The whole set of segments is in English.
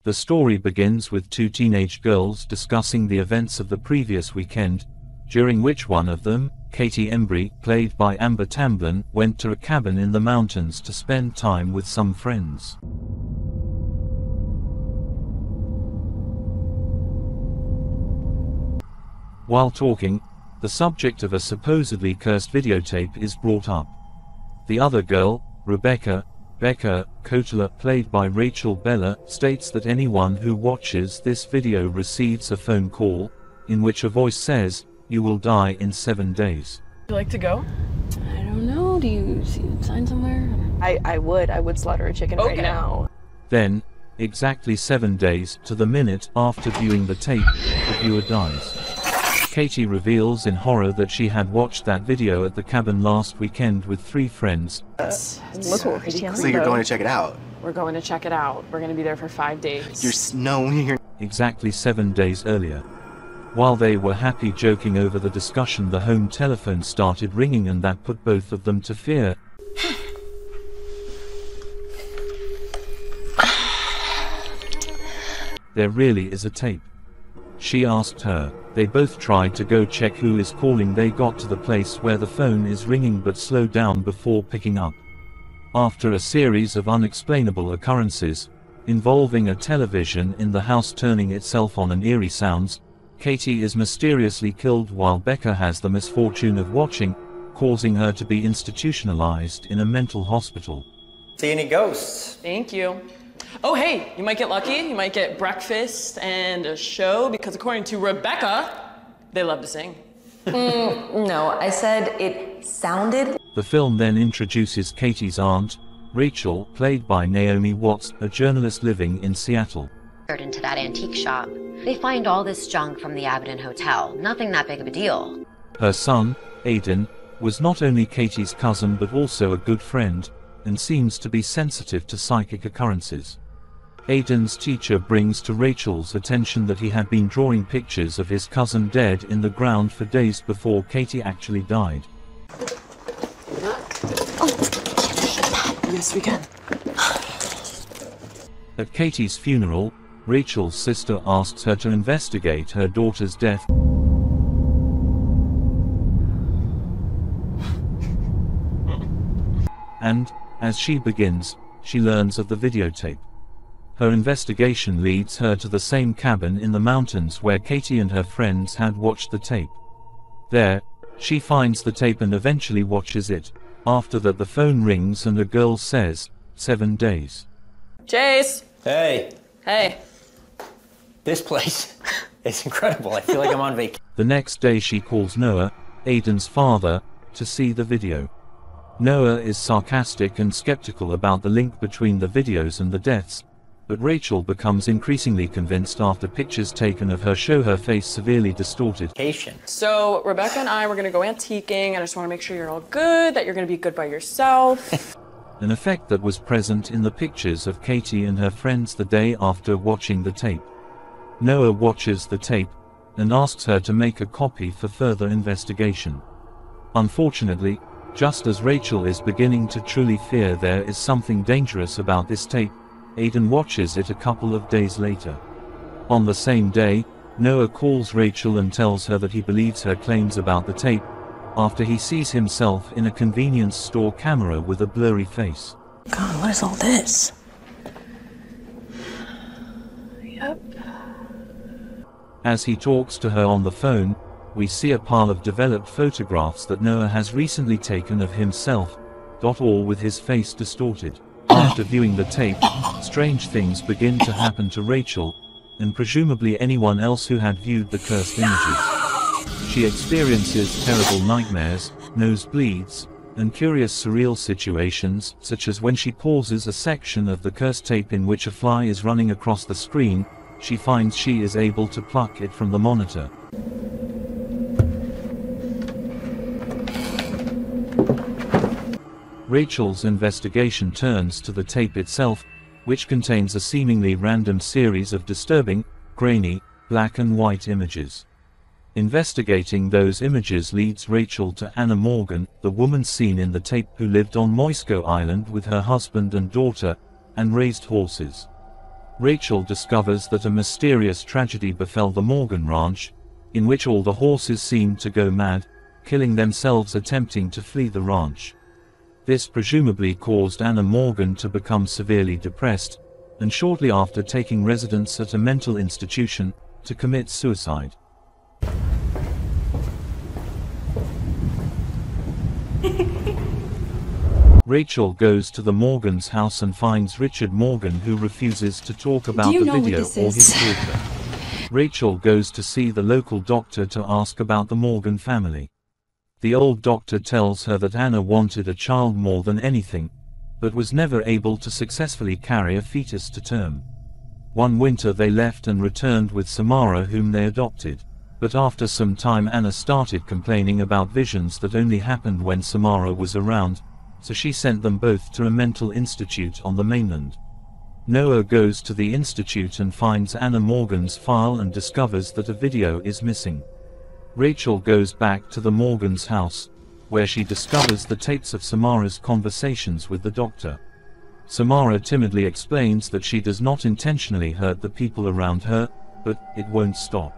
The story begins with two teenage girls discussing the events of the previous weekend, during which one of them, Katie Embry, played by Amber Tamblyn, went to a cabin in the mountains to spend time with some friends. While talking, the subject of a supposedly cursed videotape is brought up. The other girl, Rebecca Kotler, played by Rachel Bella, states that anyone who watches this video receives a phone call, in which a voice says, "You will die in 7 days." Would you like to go? I don't know, do you see a sign somewhere? I would slaughter a chicken right now. Then, exactly 7 days to the minute after viewing the tape, the viewer dies. Katie reveals in horror that she had watched that video at the cabin last weekend with 3 friends. Look what Christian. So you're going to check it out? We're going to check it out. We're going to be there for 5 days. You're Exactly 7 days earlier. While they were happy joking over the discussion, the home telephone started ringing, and that put both of them to fear. There really is a tape. She asked her. They both tried to go check who is calling. They got to the place where the phone is ringing but slowed down before picking up. After a series of unexplainable occurrences, involving a television in the house turning itself on and eerie sounds, Katie is mysteriously killed while Becca has the misfortune of watching, causing her to be institutionalized in a mental hospital. See any ghosts? Thank you. Oh, hey, you might get lucky. You might get breakfast and a show, because according to Rebecca, they love to sing. No, I said it sounded. The film then introduces Katie's aunt, Rachel, played by Naomi Watts, a journalist living in Seattle. Into that antique shop. They find all this junk from the Abaddon Hotel. Nothing that big of a deal. Her son, Aidan, was not only Katie's cousin but also a good friend, and seems to be sensitive to psychic occurrences. Aidan's teacher brings to Rachel's attention that he had been drawing pictures of his cousin dead in the ground for days before Katie actually died. Yes, we can. At Katie's funeral, Rachel's sister asks her to investigate her daughter's death. And, as she begins, she learns of the videotape. Her investigation leads her to the same cabin in the mountains where Katie and her friends had watched the tape. There, she finds the tape and eventually watches it. After that, the phone rings and a girl says, 7 days. Chase! Hey! Hey! This place is incredible. I feel like I'm on vacation. The next day she calls Noah, Aidan's father, to see the video. Noah is sarcastic and skeptical about the link between the videos and the deaths, but Rachel becomes increasingly convinced after pictures taken of her show her face severely distorted. So Rebecca and I were going to go antiquing. I just want to make sure you're all good, that you're going to be good by yourself. An effect that was present in the pictures of Katie and her friends the day after watching the tape. Noah watches the tape and asks her to make a copy for further investigation. Unfortunately, just as Rachel is beginning to truly fear there is something dangerous about this tape, Aidan watches it a couple of days later. On the same day, Noah calls Rachel and tells her that he believes her claims about the tape, after he sees himself in a convenience store camera with a blurry face. God, what is all this? Yep. As he talks to her on the phone, we see a pile of developed photographs that Noah has recently taken of himself, all with his face distorted. After viewing the tape, strange things begin to happen to Rachel, and presumably anyone else who had viewed the cursed images. She experiences terrible nightmares, nosebleeds, and curious surreal situations, such as when she pauses a section of the cursed tape in which a fly is running across the screen, she finds she is able to pluck it from the monitor. Rachel's investigation turns to the tape itself, which contains a seemingly random series of disturbing, grainy, black and white images. Investigating those images leads Rachel to Anna Morgan, the woman seen in the tape who lived on Moisco Island with her husband and daughter, and raised horses. Rachel discovers that a mysterious tragedy befell the Morgan Ranch, in which all the horses seemed to go mad, killing themselves attempting to flee the ranch. This presumably caused Anna Morgan to become severely depressed, and shortly after taking residence at a mental institution, to commit suicide. Rachel goes to the Morgan's house and finds Richard Morgan, who refuses to talk about the video or his daughter. Rachel goes to see the local doctor to ask about the Morgan family. The old doctor tells her that Anna wanted a child more than anything, but was never able to successfully carry a fetus to term. One winter they left and returned with Samara, whom they adopted. But after some time Anna started complaining about visions that only happened when Samara was around, so she sent them both to a mental institute on the mainland. Noah goes to the institute and finds Anna Morgan's file and discovers that a video is missing. Rachel goes back to the Morgan's house, where she discovers the tapes of Samara's conversations with the doctor. Samara timidly explains that she does not intentionally hurt the people around her, but it won't stop.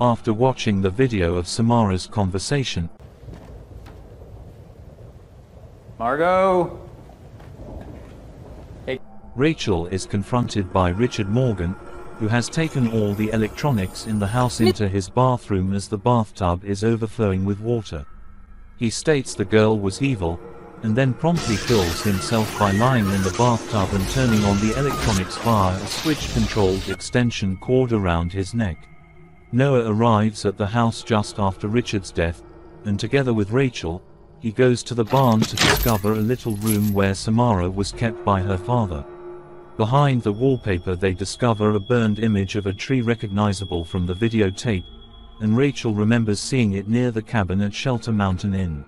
After watching the video of Samara's conversation, Margot! Hey. Rachel is confronted by Richard Morgan, who has taken all the electronics in the house into his bathroom as the bathtub is overflowing with water. He states the girl was evil, and then promptly kills himself by lying in the bathtub and turning on the electronics via a switch-controlled extension cord around his neck. Noah arrives at the house just after Richard's death, and together with Rachel, he goes to the barn to discover a little room where Samara was kept by her father. Behind the wallpaper they discover a burned image of a tree recognizable from the videotape, and Rachel remembers seeing it near the cabin at Shelter Mountain Inn.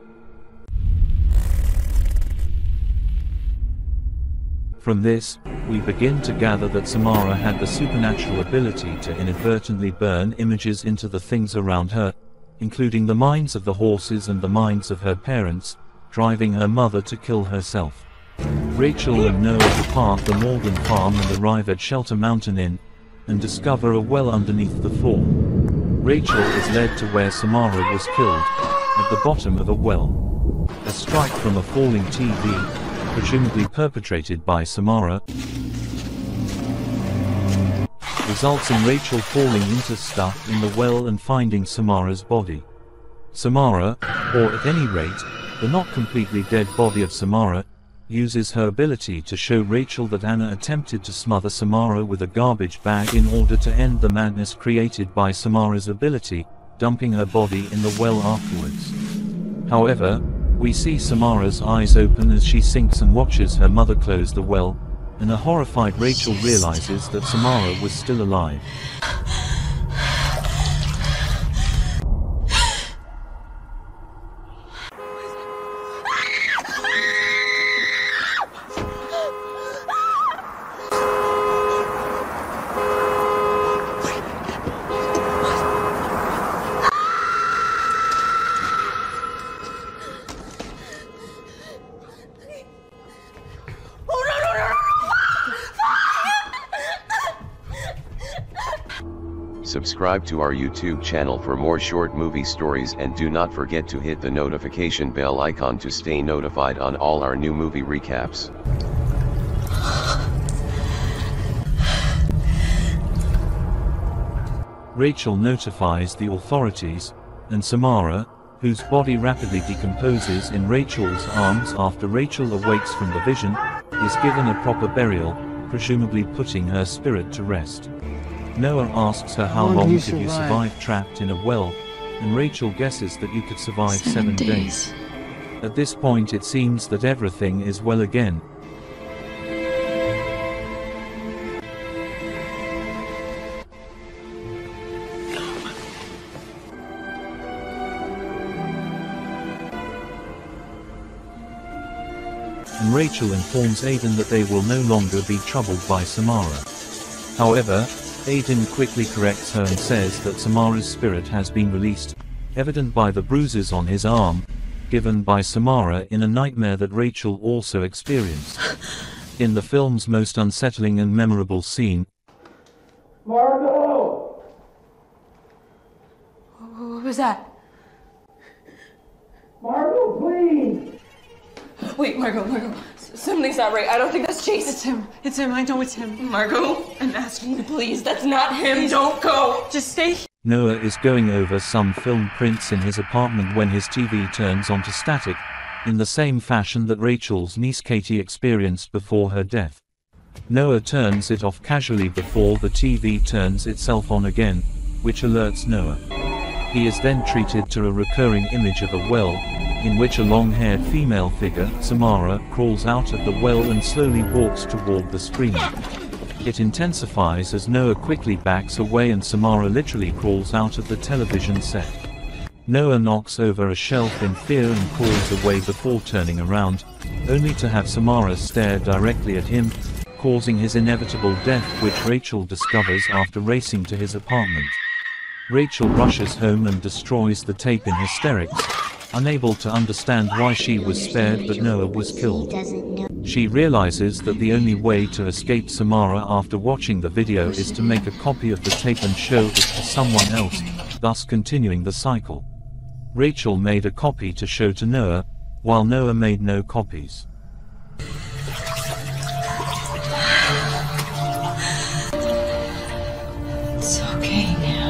From this, we begin to gather that Samara had the supernatural ability to inadvertently burn images into the things around her, including the minds of the horses and the minds of her parents, driving her mother to kill herself. Rachel and Noah depart the Morgan farm and arrive at Shelter Mountain Inn, and discover a well underneath the floor. Rachel is led to where Samara was killed, at the bottom of a well. A strike from a falling TV, presumably perpetrated by Samara, results in Rachel falling into stuff in the well and finding Samara's body. Samara, or at any rate, the not completely dead body of Samara, uses her ability to show Rachel that Anna attempted to smother Samara with a garbage bag in order to end the madness created by Samara's ability, dumping her body in the well afterwards. However, we see Samara's eyes open as she sinks and watches her mother close the well, and a horrified Rachel realizes that Samara was still alive. Subscribe to our YouTube channel for more short movie stories, and do not forget to hit the notification bell icon to stay notified on all our new movie recaps. Rachel notifies the authorities, and Samara, whose body rapidly decomposes in Rachel's arms after Rachel awakes from the vision, is given a proper burial, presumably putting her spirit to rest. Noah asks her how long could you survive trapped in a well, and Rachel guesses that you could survive 7 days. At this point it seems that everything is well again. And Rachel informs Aidan that they will no longer be troubled by Samara. However, Aidan quickly corrects her and says that Samara's spirit has been released, evident by the bruises on his arm, given by Samara in a nightmare that Rachel also experienced. In the film's most unsettling and memorable scene, Margot! What was that? Margot, please! Wait, Margot. Something's not right. I don't think that's Chase. It's him. I know it's him. Margot, I'm asking you, please. That's not him. Please. Don't go. Just stay here. Noah is going over some film prints in his apartment when his TV turns onto static, in the same fashion that Rachel's niece Katie experienced before her death. Noah turns it off casually before the TV turns itself on again, which alerts Noah. He is then treated to a recurring image of a well, in which a long-haired female figure, Samara, crawls out of the well and slowly walks toward the screen. It intensifies as Noah quickly backs away and Samara literally crawls out of the television set. Noah knocks over a shelf in fear and crawls away before turning around, only to have Samara stare directly at him, causing his inevitable death, which Rachel discovers after racing to his apartment. Rachel rushes home and destroys the tape in hysterics, unable to understand why she was spared but Noah was killed. She realizes that the only way to escape Samara after watching the video is to make a copy of the tape and show it to someone else, thus continuing the cycle. Rachel made a copy to show to Noah, while Noah made no copies. It's okay now.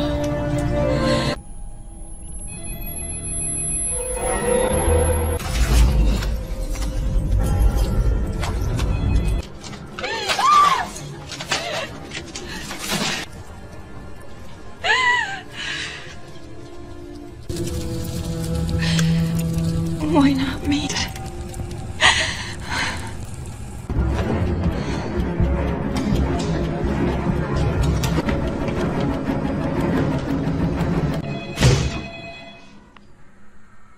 Why not me?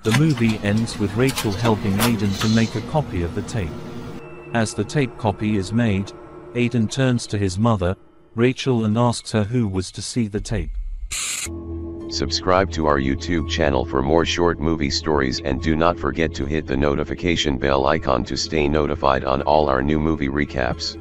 The movie ends with Rachel helping Aiden to make a copy of the tape. As the tape copy is made, Aiden turns to his mother, Rachel, and asks her who was to see the tape. Subscribe to our YouTube channel for more short movie stories and do not forget to hit the notification bell icon to stay notified on all our new movie recaps.